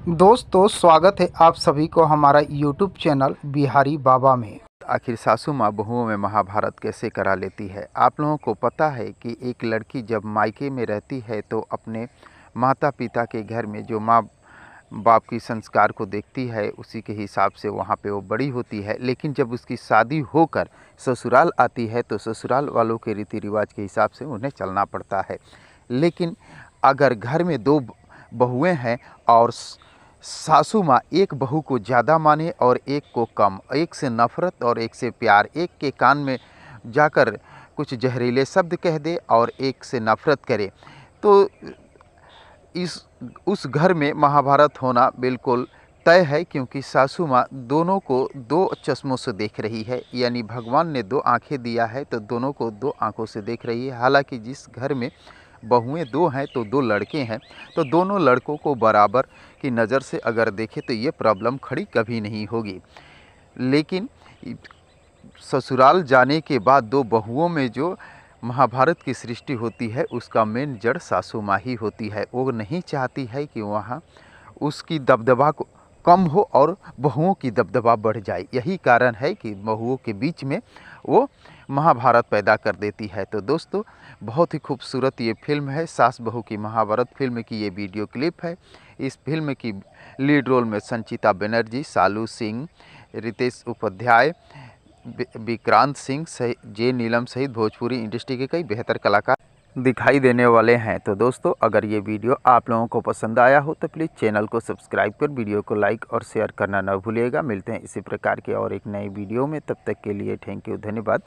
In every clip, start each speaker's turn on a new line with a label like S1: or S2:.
S1: दोस्तों स्वागत है आप सभी को हमारा यूट्यूब चैनल बिहारी बाबा में।
S2: आखिर सासू माँ बहुओं में महाभारत कैसे करा लेती है। आप लोगों को पता है कि एक लड़की जब मायके में रहती है तो अपने माता पिता के घर में जो माँ बाप की संस्कार को देखती है उसी के हिसाब से वहाँ पे वो बड़ी होती है। लेकिन जब उसकी शादी होकर ससुराल आती है तो ससुराल वालों के रीति रिवाज के हिसाब से उन्हें चलना पड़ता है। लेकिन अगर घर में दो बहुएँ हैं और सासू माँ एक बहू को ज़्यादा माने और एक को कम, एक से नफ़रत और एक से प्यार, एक के कान में जाकर कुछ जहरीले शब्द कह दे और एक से नफ़रत करे, तो इस उस घर में महाभारत होना बिल्कुल तय है। क्योंकि सासू माँ दोनों को दो चश्मों से देख रही है, यानी भगवान ने दो आँखें दिया है तो दोनों को दो आँखों से देख रही है। हालांकि जिस घर में बहुएं दो हैं तो दो लड़के हैं, तो दोनों लड़कों को बराबर की नज़र से अगर देखें तो ये प्रॉब्लम खड़ी कभी नहीं होगी। लेकिन ससुराल जाने के बाद दो बहुओं में जो महाभारत की सृष्टि होती है उसका मेन जड़ सासू माँ ही होती है। वो नहीं चाहती है कि वहाँ उसकी दबदबा को कम हो और बहुओं की दबदबा बढ़ जाए। यही कारण है कि बहुओं के बीच में वो महाभारत पैदा कर देती है। तो दोस्तों बहुत ही खूबसूरत ये फिल्म है, सास बहू की महाभारत फिल्म की ये वीडियो क्लिप है। इस फिल्म की लीड रोल में संचिता बनर्जी, सालू सिंह, रितेश उपाध्याय, विक्रांत सिंह, जे नीलम सहित भोजपुरी इंडस्ट्री के कई बेहतर कलाकार दिखाई देने वाले हैं। तो दोस्तों अगर ये वीडियो आप लोगों को पसंद आया हो तो प्लीज़ चैनल को सब्सक्राइब कर वीडियो को लाइक और शेयर करना न भूलिएगा। मिलते हैं इसी प्रकार के और एक नए वीडियो में, तब तक के लिए थैंक यू, धन्यवाद,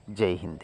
S2: जय हिंद।